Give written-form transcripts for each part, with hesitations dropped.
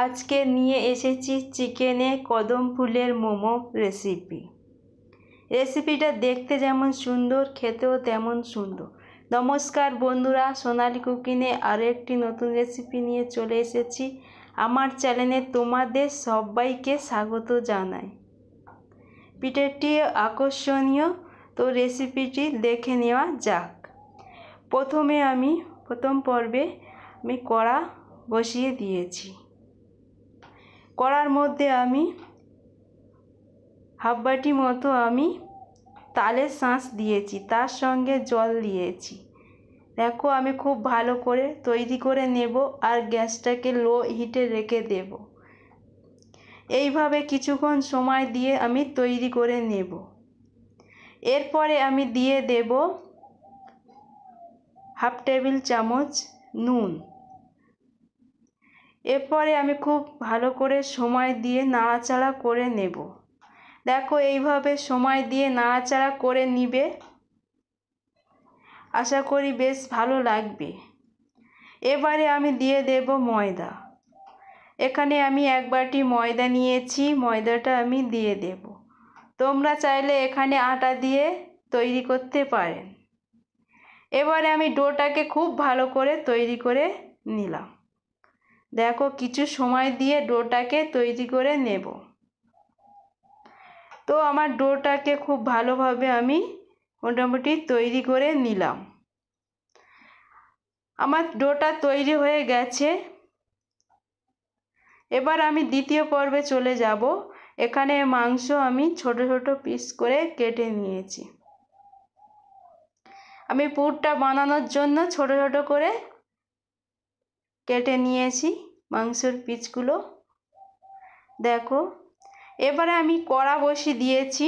আজকে নিয়ে এসেছি চিকেনে কদম ফুলের মোমো রেসিপিটা দেখতে যেমন সুন্দর খেতেও তেমন সুন্দর। নমস্কার বন্ধুরা, সোনালি কুকিংয়ে আরও একটি নতুন রেসিপি নিয়ে চলে এসেছি। আমার চ্যানেলে তোমাদের সবাইকে স্বাগত জানাই। পিঠেটি আকর্ষণীয়, তো রেসিপিটি দেখে নেওয়া যাক। প্রথম পর্বে আমি কড়া বসিয়ে দিয়েছি। কড়ার মধ্যে আমি হাফ বাটি মতো আমি তালের শাঁস দিয়েছি, তার সঙ্গে জল দিয়েছি। দেখো, আমি খুব ভালো করে তৈরি করে নেব আর গ্যাসটাকে লো হিটে রেখে দেব। এইভাবে কিছুক্ষণ সময় দিয়ে আমি তৈরি করে নেব। এরপরে আমি দিয়ে দেব হাফ টেবিল চামচ নুন। এরপরে আমি খুব ভালো করে সময় দিয়ে নাড়াচাড়া করে নেব। দেখো, এইভাবে সময় দিয়ে নাড়াচাড়া করে নিবে, আশা করি বেশ ভালো লাগবে। এবারে আমি দিয়ে দেব ময়দা। এখানে আমি এক বাটি ময়দা নিয়েছি, ময়দাটা আমি দিয়ে দেব। তোমরা চাইলে এখানে আটা দিয়ে তৈরি করতে পারেন। এবারে আমি ডোটাকে খুব ভালো করে তৈরি করে নিলাম। দেখো, কিছু সময় দিয়ে ডোটাকে তৈরি করে নেব। তো আমার ডোটাকে খুব ভালোভাবে আমি মোটামুটি তৈরি করে নিলাম। আমার ডোটা তৈরি হয়ে গেছে। এবার আমি দ্বিতীয় পর্বে চলে যাব। এখানে মাংস আমি ছোট ছোট পিস করে কেটে নিয়েছি। আমি পুরটা বানানোর জন্য ছোট ছোট করে কেটে নিয়েছি মাংসের পিসগুলো। দেখো, এবারে আমি কড়া বসিয়ে দিয়েছি।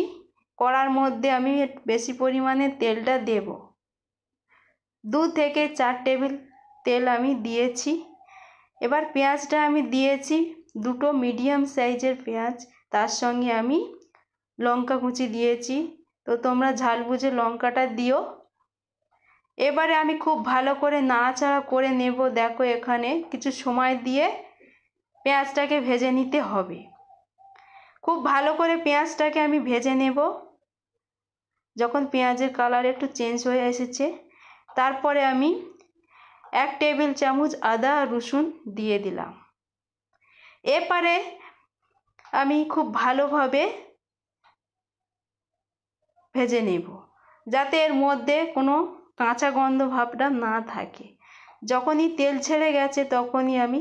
কড়ার মধ্যে আমি বেশি পরিমাণে তেলটা দেব। 2 থেকে 4 টেবিল তেল আমি দিয়েছি। এবার পেঁয়াজটা আমি দিয়েছি, 2টো মিডিয়াম সাইজের পেঁয়াজ। তার সঙ্গে আমি লঙ্কা কুচি দিয়েছি, তো তোমরা ঝাল বুঝে লঙ্কাটা দিও। এবারে আমি খুব ভালো করে নাড়াচাড়া করে নেব। দেখো, এখানে কিছু সময় দিয়ে পেঁয়াজটাকে ভেজে নিতে হবে। খুব ভালো করে পেঁয়াজটাকে আমি ভেজে নেব। যখন পেঁয়াজের কালার একটু চেঞ্জ হয়ে এসেছে, তারপরে আমি 1 টেবিল চামচ আদা রসুন দিয়ে দিলাম। এরপরে আমি খুব ভালোভাবে ভেজে নেব, যাতে এর মধ্যে কোনো কাঁচা গন্ধ ভাবটা না থাকে। যখনই তেল ছেড়ে গেছে তখনই আমি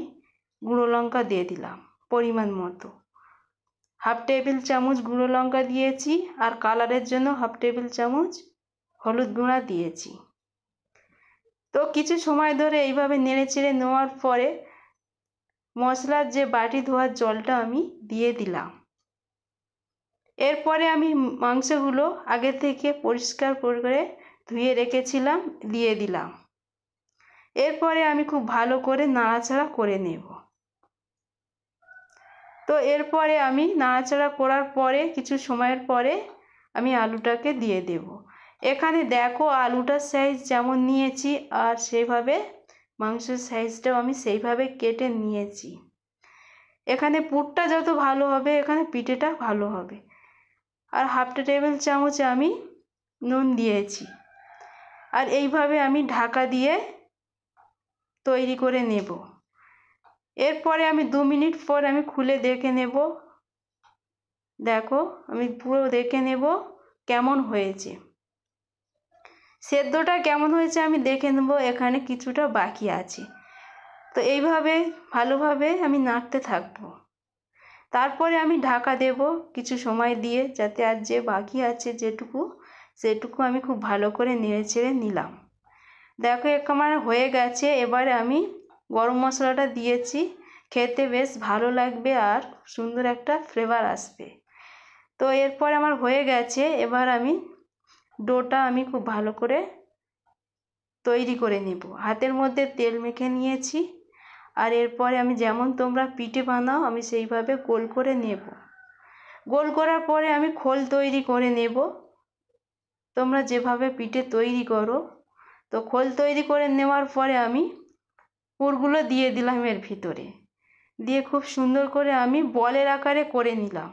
গুঁড়ো লঙ্কা দিয়ে দিলাম পরিমাণ মতো। হাফ টেবিল চামচ গুঁড়ো লঙ্কা দিয়েছি, আর কালারের জন্য হাফ টেবিল চামচ হলুদ গুঁড়া দিয়েছি। তো কিছু সময় ধরে এইভাবে নেড়েচেড়ে নেওয়ার পরে মশলার যে বাটি ধোয়ার জলটা আমি দিয়ে দিলাম। এরপরে আমি মাংসগুলো আগে থেকে পরিষ্কার করে ধুয়ে রেখেছিলাম, দিয়ে দিলাম। এরপরে আমি খুব ভালো করে নাড়াচাড়া করে নেব। তো এরপরে আমি নাড়াচাড়া করার পরে কিছু সময়ের পরে আমি আলুটাকে দিয়ে দেব। এখানে দেখো, আলুটার সাইজ যেমন নিয়েছি আর সেইভাবে মাংসের সাইজটাও আমি সেইভাবে কেটে নিয়েছি। এখানে পুরটা যত ভালো হবে, এখানে পিঠেটা ভালো হবে। আর হাফ টেবিল চামচ আমি নুন দিয়েছি। আর এইভাবে আমি ঢাকা দিয়ে তৈরি করে নেব। এরপরে আমি 2 মিনিট পর আমি খুলে দেখে নেব। দেখো, আমি পুরো দেখে নেব কেমন হয়েছে। সেদ্ধটা কেমন হয়েছে আমি দেখে নেব, এখানে কিছুটা বাকি আছে। তো এইভাবে ভালোভাবে আমি নাড়তে থাকবো। তারপরে আমি ঢাকা দেব কিছু সময় দিয়ে, যাতে আর যে বাকি আছে সেটুকু আমি খুব ভালো করে নেড়েচেড়ে নিলাম। দেখো, আমার হয়ে গেছে। এবারে আমি গরম মশলাটা দিয়েছি, খেতে বেশ ভালো লাগবে আর সুন্দর একটা ফ্লেভার আসবে। তো এরপর আমার হয়ে গেছে। এবার আমি ডোটা আমি খুব ভালো করে তৈরি করে নেব। হাতের মধ্যে তেল মেখে নিয়েছি। আর এরপরে আমি যেমন তোমরা পিঠে বানাও, আমি সেইভাবে গোল করে নেব। গোল করার পরে আমি খোল তৈরি করে নেব। তোমরা যেভাবে পিঠে তৈরি করো, তো খোল তৈরি করে নেওয়ার পরে আমি পুরগুলো দিয়ে দিলাম এর ভিতরে। দিয়ে খুব সুন্দর করে আমি বলের আকারে করে নিলাম।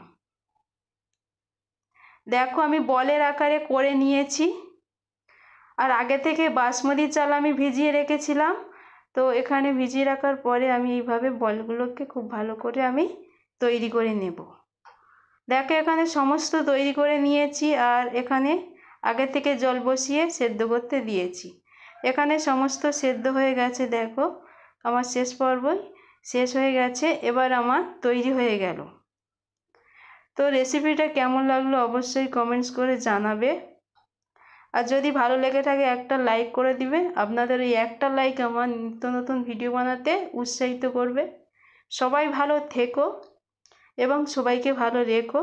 দেখো আমি বলের আকারে করে নিয়েছি। আর আগে থেকে বাসমতি চাল আমি ভিজিয়ে রেখেছিলাম, তো এখানে ভিজিয়ে রাখার পরে আমি এইভাবে বলগুলোকে খুব ভালো করে আমি তৈরি করে নেব। দেখো এখানে সমস্ত তৈরি করে নিয়েছি, আর এখানে আগে থেকে জল বসিয়ে সেদ্ধ করতে দিয়েছি। এখানে সমস্ত সেদ্ধ হয়ে গেছে। দেখো আমার শেষ পর্বই শেষ হয়ে গেছে, এবার আমার তৈরি হয়ে গেল। তো রেসিপিটা কেমন লাগলো অবশ্যই কমেন্টস করে জানাবে। আর যদি ভালো লেগে থাকে একটা লাইক করে দিবে। আপনাদের এই একটা লাইক আমার নিত্য নতুন ভিডিও বানাতে উৎসাহিত করবে। সবাই ভালো থেকো এবং সবাইকে ভালো রেখো।